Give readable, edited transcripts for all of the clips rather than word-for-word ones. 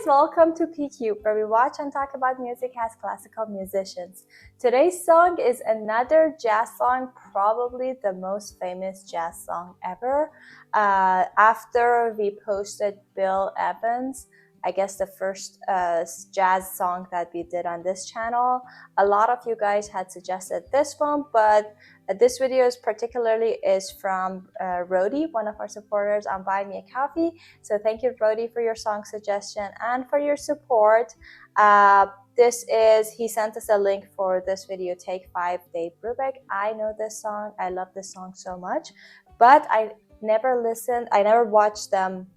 welcome to PQ, where we watch and talk about music as classical musicians. Today's song is another jazz song, probably the most famous jazz song ever. After we posted Bill Evans, I guess the first jazz song that we did on this channel, a lot of you guys had suggested this one, but this video is particularly from Rody, one of our supporters on Buy Me a Coffee. So thank you, Rody, for your song suggestion and for your support. He sent us a link for this video, Take 5, Dave Brubeck. I know this song. I love this song so much, but I never watched them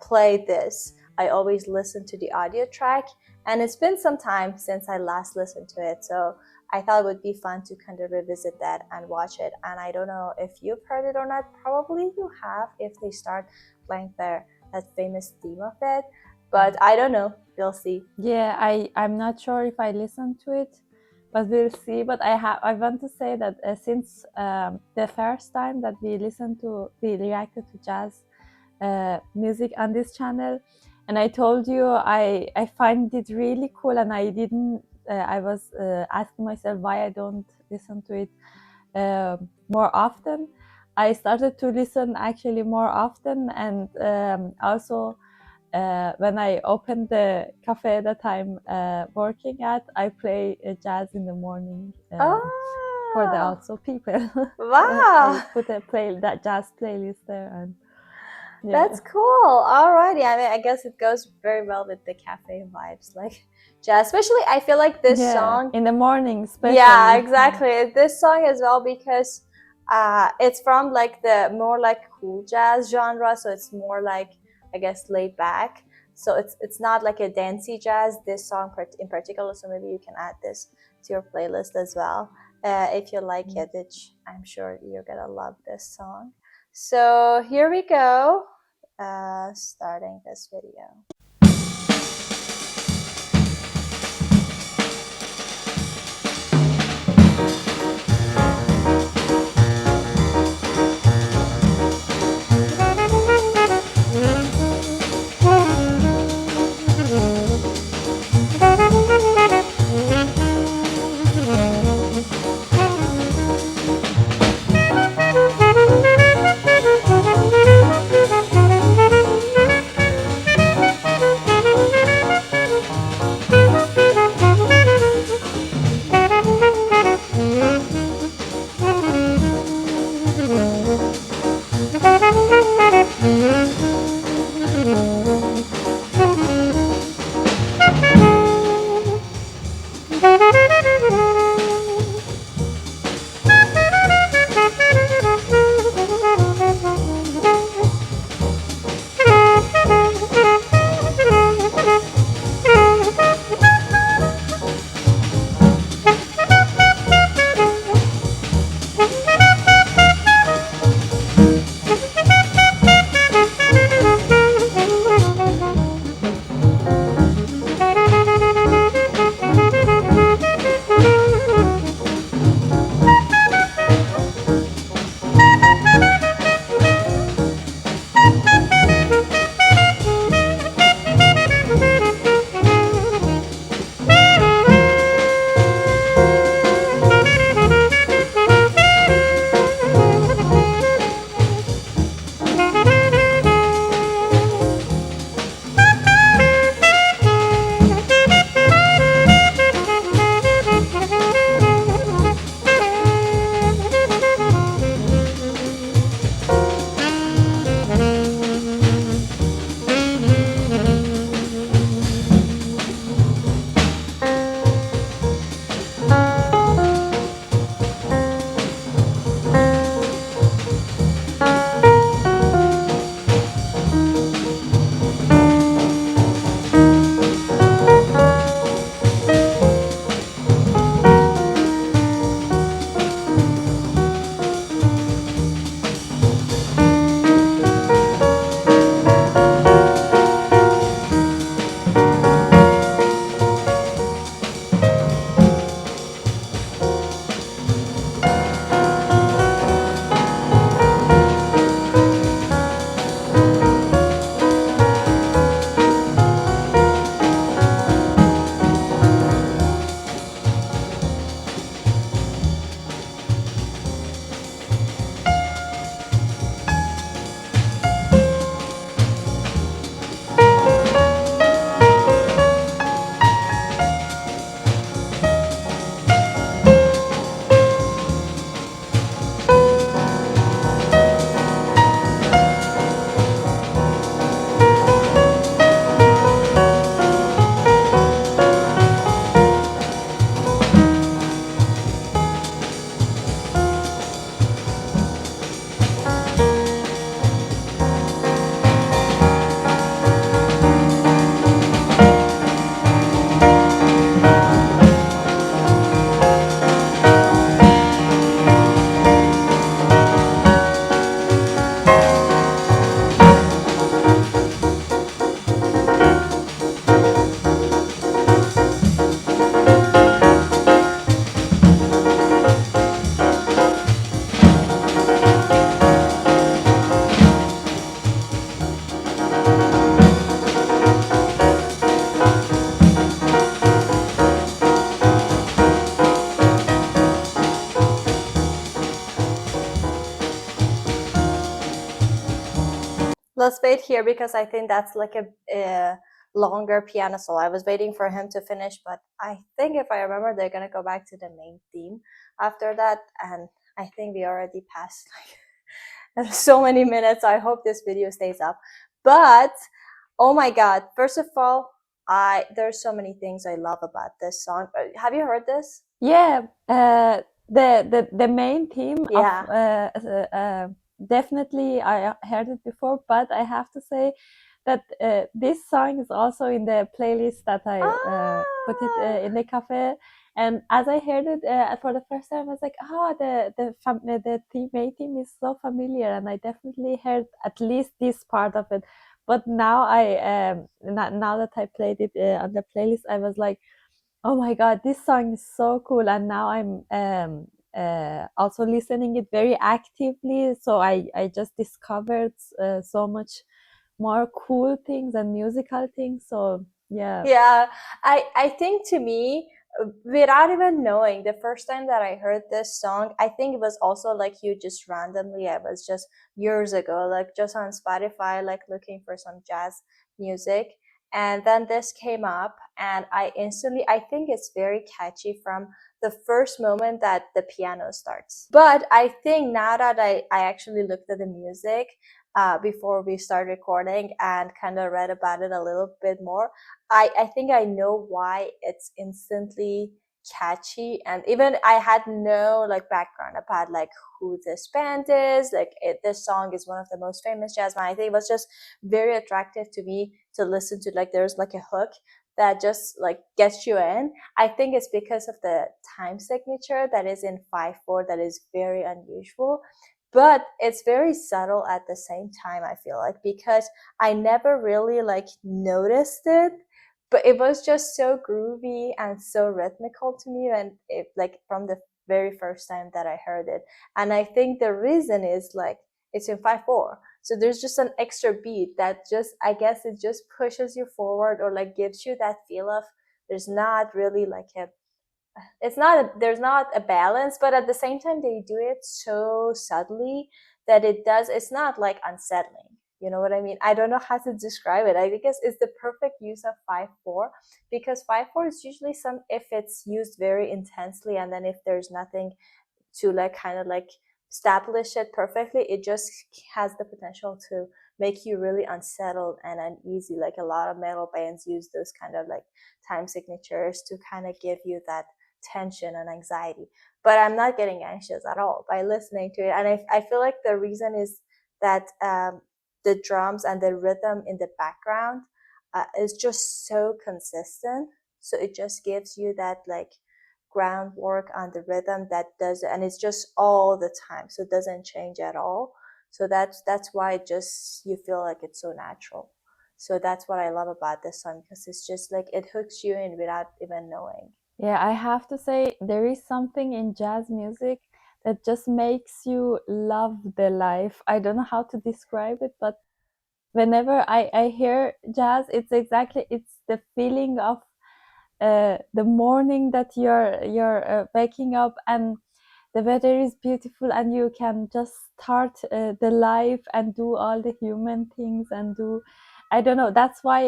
play this. I always listen to the audio track, and it's been some time since I last listened to it. So I thought it would be fun to kind of revisit that and watch it. And I don't know if you've heard it or not. Probably you have if they start playing that famous theme of it. But I don't know. We'll see. Yeah, I'm not sure if I listened to it, but we'll see. But I want to say that since the first time that we reacted to jazz music on this channel, and I told you I find it really cool, and I was asking myself why I don't listen to it more often. I started to listen actually more often, and also when I open the cafe that I'm working at, I play jazz in the morning for the also people. Wow! I put that jazz playlist there, and yeah. That's cool. Alrighty. I mean, I guess it goes very well with the cafe vibes, like jazz. Especially, I feel like this song in the morning, especially. Yeah, exactly. This song as well, because it's from like the more like cool jazz genre, so it's more like, I guess, laid back. So it's not like a dancey jazz, this song in particular. So maybe you can add this to your playlist as well if you like it, which I'm sure you're gonna love this song. So here we go, starting this video. Let's wait here because I think that's like a longer piano solo. I was waiting for him to finish, but I think if I remember, they're gonna go back to the main theme after that, and I think we already passed like so many minutes. I hope this video stays up. But oh my god! First of all, there's so many things I love about this song. Have you heard this? Yeah, the main theme Yeah. of definitely I heard it before, but I have to say that this song is also in the playlist that I put it in the cafe. And as I heard it for the first time, I was like, "Oh, the main theme is so familiar," and I definitely heard at least this part of it. But now now that I played it on the playlist, I was like, oh my god, this song is so cool, and now I'm also listening it very actively. So I just discovered so much more cool things and musical things. So yeah. Yeah, I think to me, without even knowing, the first time that I heard this song, I think it was also like you just randomly, I was just years ago, like just on Spotify, like looking for some jazz music. And then this came up, and I instantly, I think it's very catchy from the first moment that the piano starts. But I think now that I actually looked at the music before we started recording and kind of read about it a little bit more, I think I know why it's instantly catchy. And even I had no like background about like who this band is. Like this song is one of the most famous jazz band. I think it was just very attractive to me to listen to. Like there's like a hook that just like gets you in. I think it's because of the time signature that is in 5/4 that is very unusual, but it's very subtle at the same time, I feel like, because I never really like noticed it, but it was just so groovy and so rhythmical to me, and it like from the very first time that I heard it. And I think the reason is like it's in 5/4, so there's just an extra beat that just, I guess it just pushes you forward, or like gives you that feel of there's not really like a, it's not a, there's not a balance, but at the same time they do it so subtly that it does, it's not like unsettling. You know what I mean? I don't know how to describe it. I guess it's the perfect use of 5/4, because 5/4 is usually some, if it's used very intensely, and then if there's nothing to like kind of like establish it perfectly, it just has the potential to make you really unsettled and uneasy. Like a lot of metal bands use those kind of like time signatures to kind of give you that tension and anxiety. But I'm not getting anxious at all by listening to it. And I feel like the reason is that the drums and the rhythm in the background is just so consistent. So it just gives you that like groundwork on the rhythm that does, and it's just all the time, so it doesn't change at all. So that's why it just, you feel like it's so natural. So that's what I love about this song, because it's just like it hooks you in without even knowing. Yeah, I have to say there is something in jazz music that just makes you love the life. I don't know how to describe it, but whenever I hear jazz, it's the feeling of the morning that you're waking up and the weather is beautiful and you can just start the life and do all the human things and do, I don't know, that's why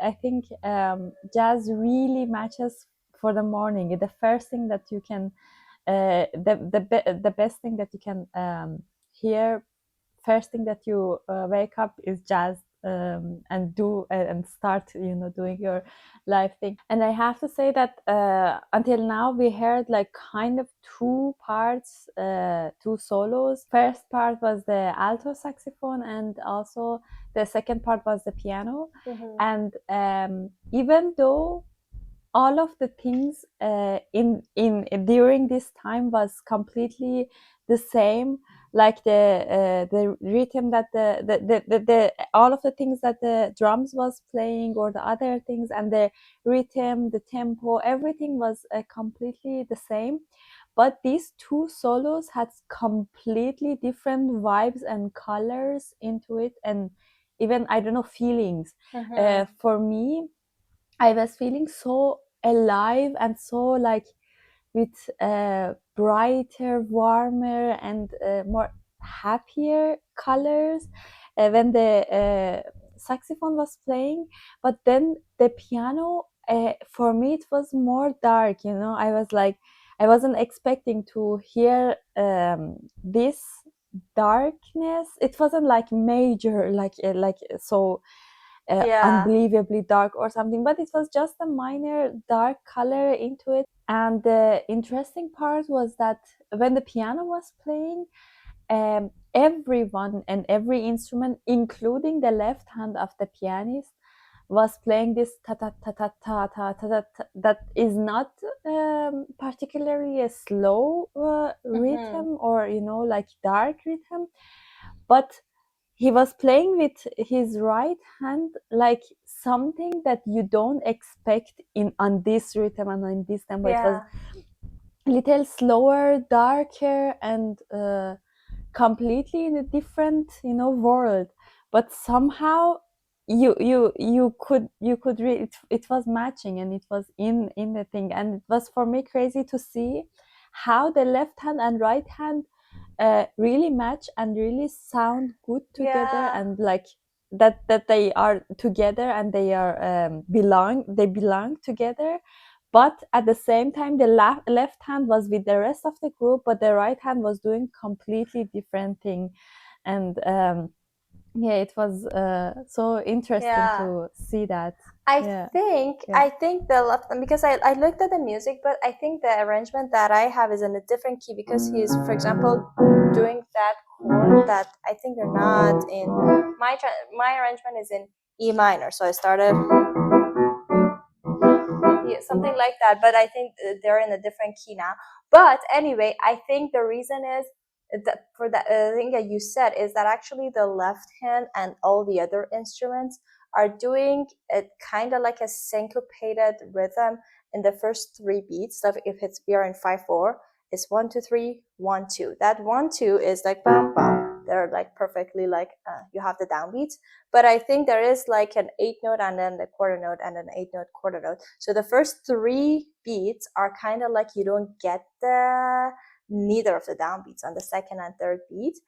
I think jazz really matches for the morning. The first thing that you can the best thing that you can hear first thing that you wake up is jazz, and do and start doing your life thing. And I have to say that until now we heard like kind of two parts, two solos. First part was the alto saxophone and also the second part was the piano. Mm-hmm. And even though all of the things in during this time was completely the same, like the rhythm that the all of the things that the drums was playing or the other things, and the rhythm, the tempo, everything was completely the same. But these two solos had completely different vibes and colors into it, and even, I don't know, feelings. Mm-hmm. For me, I was feeling so alive and so like with brighter, warmer, and more happier colors. when the saxophone was playing, but then the piano, for me it was more dark, you know. I was like, I wasn't expecting to hear this darkness. It wasn't like major, like so Yeah. unbelievably dark or something, but it was just a minor dark color into it. And the interesting part was that when the piano was playing, everyone and every instrument, including the left hand of the pianist, was playing this ta ta ta ta ta ta ta ta, ta that is not particularly a slow rhythm, or you know, like dark rhythm, but he was playing with his right hand like something that you don't expect in on this rhythm and on this tempo. It was Yeah. a little slower, darker, and completely in a different, you know, world. But somehow you could read it, it was matching, and it was in the thing. And it was for me crazy to see how the left hand and right hand really match and really sound good together, Yeah. and like that they are together, and they are they belong together. But at the same time, the left hand was with the rest of the group, but the right hand was doing completely different thing. And yeah, it was so interesting Yeah. to see that. I Yeah, think yeah. I think the left, because I looked at the music, but I think the arrangement that I have is in a different key, because he's, for example, doing that chord that I think they're not in my arrangement is in E minor. So I started, yeah, something like that, but I think they're in a different key now. But anyway, I think the reason is that for the thing that you said is that actually the left hand and all the other instruments are doing it kind of like a syncopated rhythm in the first three beats. So if it's, we are in 5/4, it's 1 2 3 1 2. That 1 2 is like bam bam. They're like perfectly like you have the downbeats, but I think there is like an 8 note and then the quarter note and an 8 note quarter note. So the first three beats are kind of like you don't get the neither of the downbeats on the second and third beat.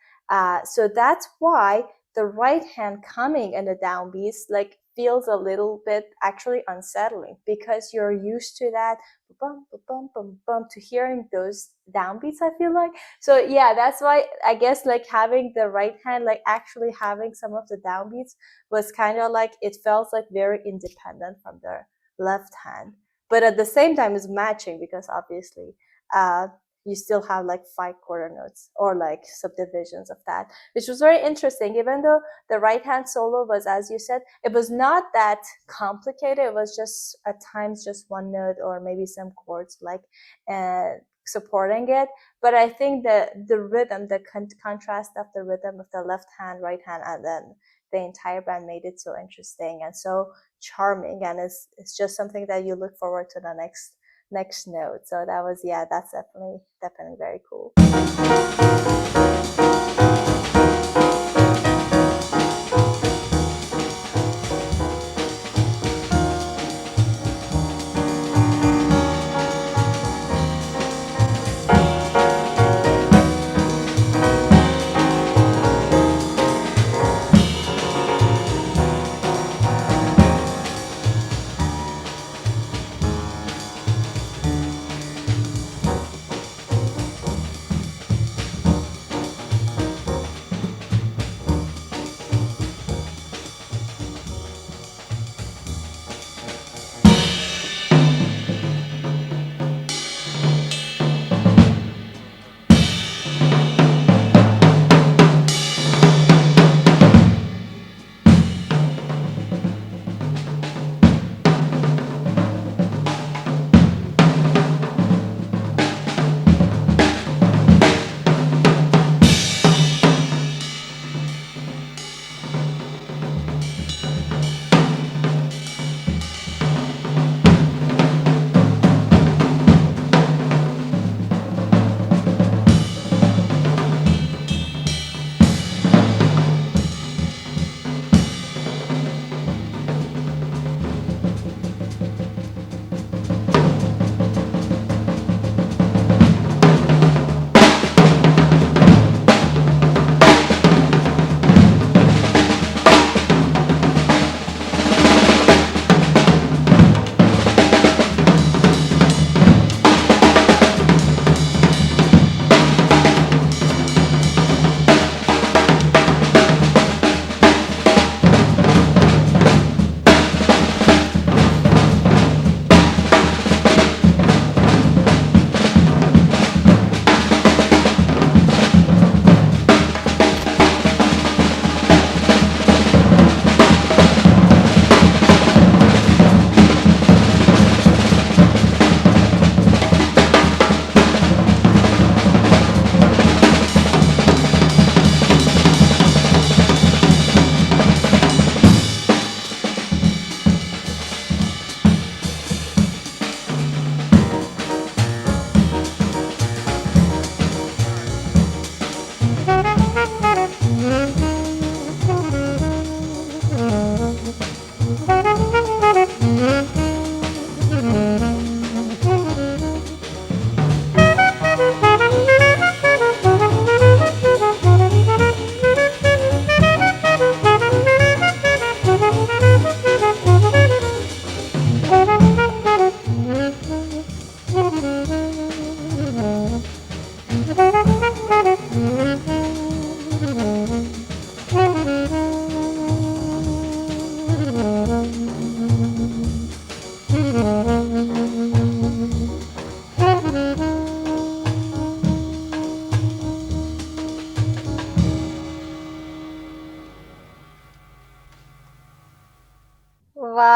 So that's why the right hand coming in the downbeats like feels a little bit actually unsettling, because you're used to that bum bum bum bum to hearing those downbeats, I feel like. So yeah, that's why I guess like having the right hand like actually having some of the downbeats was kind of like, it felt like very independent from the left hand, but at the same time is matching, because obviously you still have like 5 quarter notes or like subdivisions of that, which was very interesting. Even though the right hand solo was, as you said, it was not that complicated, it was just at times just one note or maybe some chords like supporting it. But I think the rhythm, the contrast of the rhythm of the left hand, right hand, and then the entire band made it so interesting and so charming, and it's just something that you look forward to the next note. So that was, yeah, that's definitely very cool.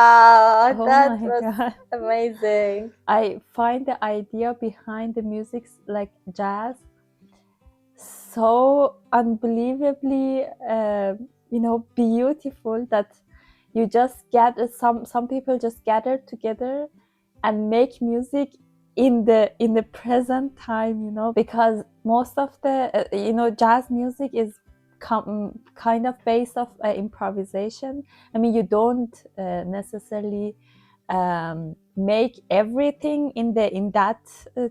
Wow, Oh that my was God. amazing. I find the idea behind the music, like jazz, so unbelievably, beautiful, that you just get some people just gather together and make music in the present time, because most of the jazz music is kind of based off improvisation. I mean, you don't necessarily make everything in that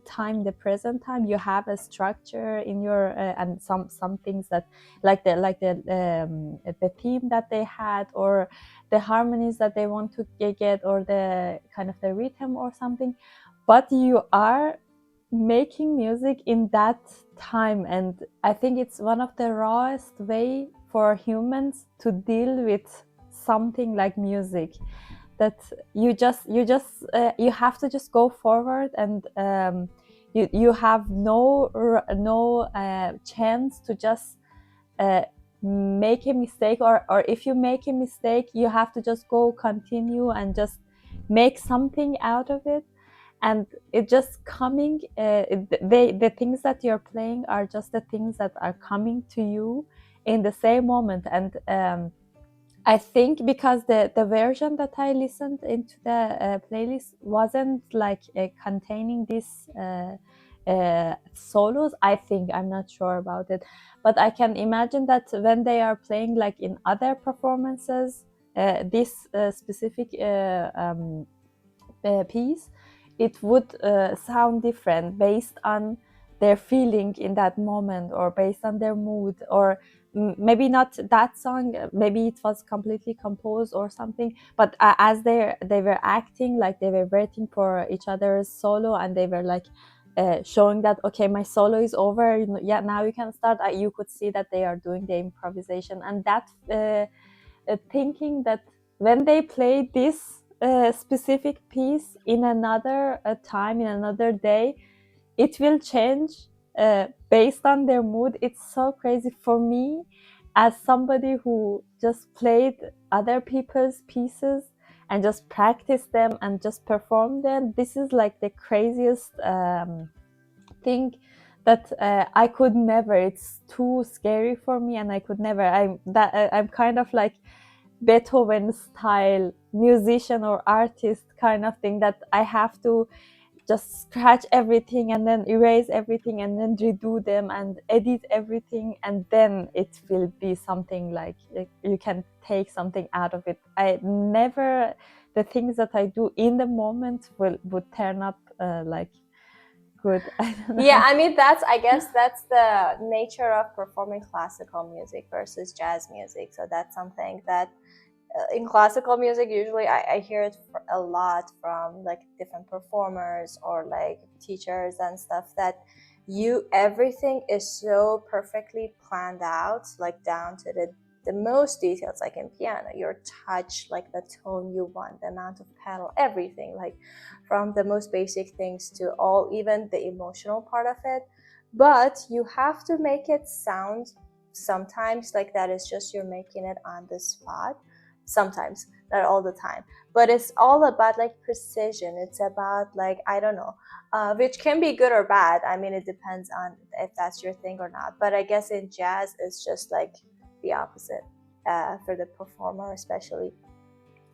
time, the present time. You have a structure in your and some things that the theme that they had, or the harmonies that they want to get, or the kind of the rhythm or something, but you are making music in that time. And I think it's one of the rawest way for humans to deal with something like music, that you have to just go forward, and you have no chance to just make a mistake, or if you make a mistake, you have to just go continue and just make something out of it. And it just coming, the things that you're playing are just the things that are coming to you in the same moment. And I think because the version that I listened into the playlist wasn't like containing these solos. I think, I'm not sure about it, but I can imagine that when they are playing like in other performances, this specific piece, it would sound different based on their feeling in that moment, or based on their mood, or maybe not that song, maybe it was completely composed or something, but as they were acting, like they were waiting for each other's solo, and they were like showing that, okay, my solo is over, yeah, now you can start. You could see that they are doing the improvisation, and that thinking that when they play this specific piece in another time, in another day, it will change based on their mood. It's so crazy for me, as somebody who just played other people's pieces and just practiced them and just performed them. This is like the craziest thing that I could never. It's too scary for me, and I could never. I'm kind of like Beethoven style musician or artist kind of thing, that I have to just scratch everything and then erase everything and then redo them and edit everything, and then it will be something like you can take something out of it. I never, the things that I do in the moment would turn up like good. I don't know. Yeah, I mean, I guess that's the nature of performing classical music versus jazz music. So that's something that in classical music, usually I hear it a lot from like different performers or like teachers and stuff, that everything is so perfectly planned out, like down to the most details. Like in piano, your touch, like the tone you want, the amount of pedal, everything, like from the most basic things to all, even the emotional part of it. But you have to make it sound sometimes like that is just you're making it on the spot. Sometimes, not all the time, but it's all about like precision. It's about like, I don't know, which can be good or bad. I mean, it depends on if that's your thing or not. But I guess in jazz, it's just like the opposite for the performer especially.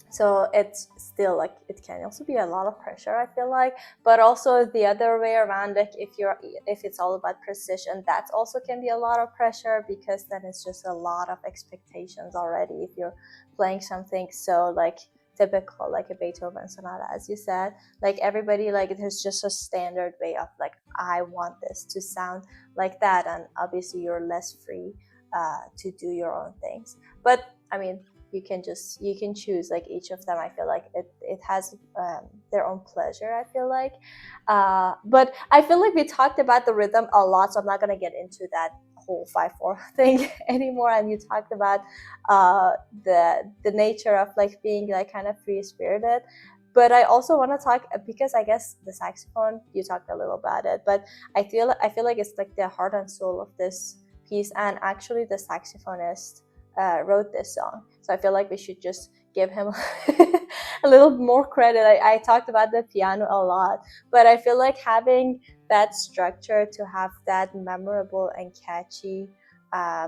So it's still like, it can also be a lot of pressure, I feel like, but also the other way around, like if it's all about precision, that also can be a lot of pressure, because then it's just a lot of expectations already. If you're playing something so like typical, like a Beethoven sonata, as you said, like everybody, like there's just a standard way of like, I want this to sound like that, and obviously you're less free to do your own things. But I mean, you can choose like each of them. I feel like it has their own pleasure, I feel like, but I feel like we talked about the rhythm a lot, so I'm not going to get into that whole 5/4 thing anymore. And you talked about the nature of like being like kind of free spirited. But I also want to talk, because I guess the saxophone, you talked a little about it, but I feel like it's like the heart and soul of this piece. And actually the saxophonist wrote this song, so I feel like we should just give him a little more credit. I talked about the piano a lot, but I feel like having that structure to have that memorable and catchy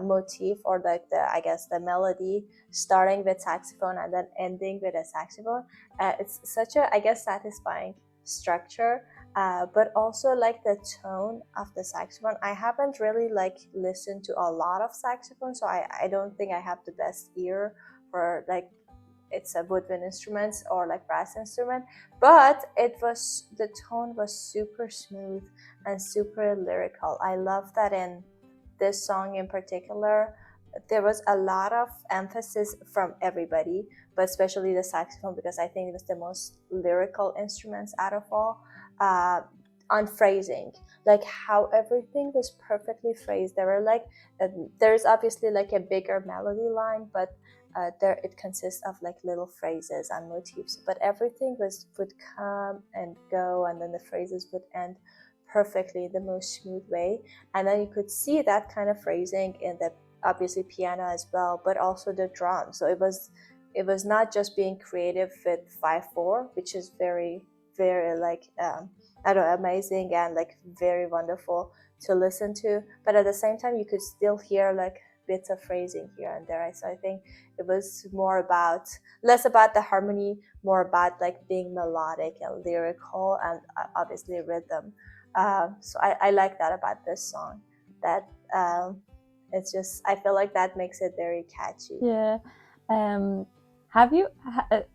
motif, or like I guess the melody starting with saxophone and then ending with a saxophone, it's such a, I guess, satisfying structure. But also like the tone of the saxophone. I haven't really like listened to a lot of saxophone, so I don't think I have the best ear for like it's a woodwind instruments or like brass instrument, but the tone was super smooth and super lyrical. I love that in this song in particular. There was a lot of emphasis from everybody, but especially the saxophone, because I think it was the most lyrical instruments out of all, on phrasing, like how everything was perfectly phrased. There were like there's obviously like a bigger melody line, but there it consists of like little phrases and motifs, but everything would come and go, and then the phrases would end perfectly the most smooth way. And then you could see that kind of phrasing in the obviously piano as well, but also the drum. So it was not just being creative with 5/4, which is very like I don't know, amazing and like very wonderful to listen to, but at the same time you could still hear like bits of phrasing here and there. So I think it was less about the harmony, more about like being melodic and lyrical, and obviously rhythm. So I like that about this song, that it's just, I feel like that makes it very catchy. Yeah. Have you?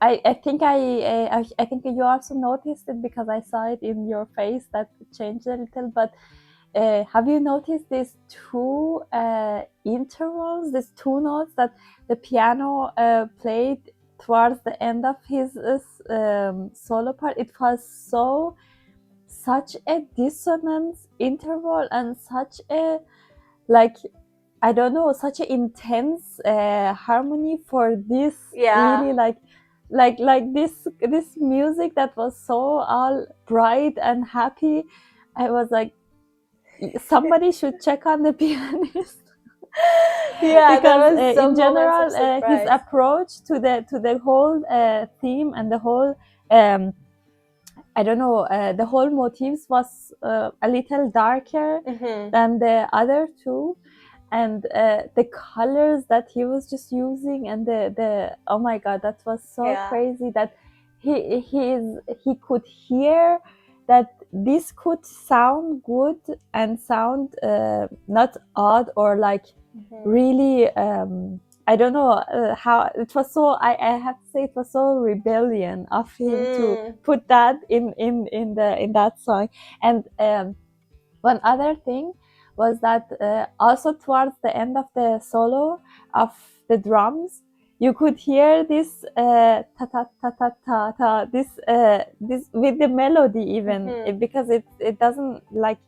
I think I think you also noticed it, because I saw it in your face that it changed a little. But have you noticed these two intervals, these two notes that the piano played towards the end of his solo part? It was such a dissonance interval, and such a, like, I don't know, such an intense harmony for this. Yeah. Really like this music that was so all bright and happy. I was like, somebody should check on the pianist. Yeah, there Because was some in moments general of surprise. his approach to the whole theme and the whole I don't know, the whole motifs was a little darker than the other two, and the colors that he was just using, and the oh my god, that was so crazy that he could hear that this could sound good and sound not odd or like really I don't know how it was. So I have to say it was so rebellion of him to put that in that song. And one other thing was that also towards the end of the solo of the drums, you could hear this ta ta ta ta ta ta, this with the melody even, because it doesn't like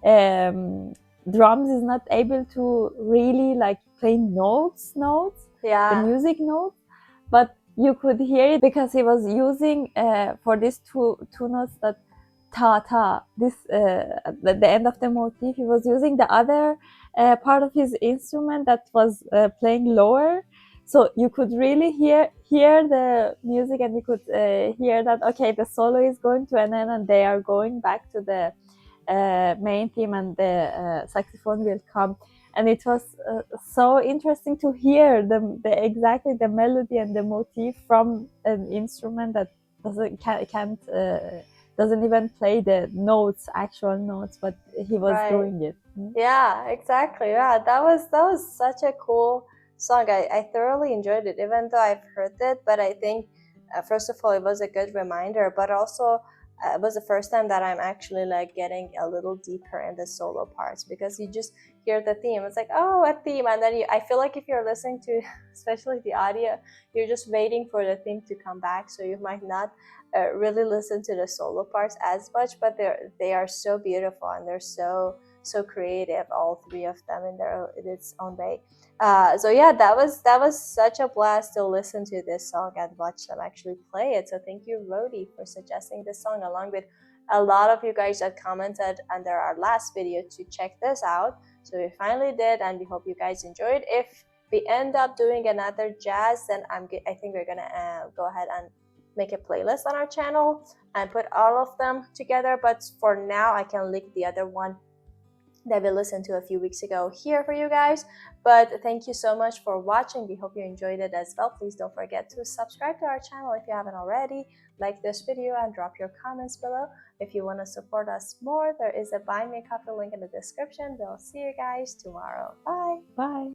drums is not able to really like play notes, the music notes, but you could hear it because he was using for these two notes that ta ta, this at the end of the motif, he was using the other part of his instrument that was playing lower, so you could really hear the music, and you could hear that okay, the solo is going to an end and they are going back to the main theme, and the saxophone will come. And it was so interesting to hear the exactly the melody and the motif from an instrument that can't doesn't even play the notes, actual notes, but he was doing it. Yeah, exactly. Yeah, that was such a cool song. I thoroughly enjoyed it, even though I've heard it. But I think first of all, it was a good reminder, but also it was the first time that I'm actually like getting a little deeper in the solo parts, because you just hear the theme. It's like, oh, a theme, and then I feel like if you're listening to especially the audio, you're just waiting for the theme to come back, so you might not really listen to the solo parts as much. But they are so beautiful, and they're so creative, all three of them in its own way. So yeah, that was such a blast to listen to this song and watch them actually play it. So thank you, Rodi, for suggesting this song, along with a lot of you guys that commented under our last video to check this out. So we finally did, and we hope you guys enjoyed. If we end up doing another jazz, then I think we're gonna go ahead and make a playlist on our channel and put all of them together. But for now, I can link the other one that we listened to a few weeks ago here for you guys. But thank you so much for watching. We hope you enjoyed it as well. Please don't forget to subscribe to our channel if you haven't already, like this video, and drop your comments below. If you want to support us more, there is a Buy Me a Coffee link in the description. We'll see you guys tomorrow. Bye. Bye.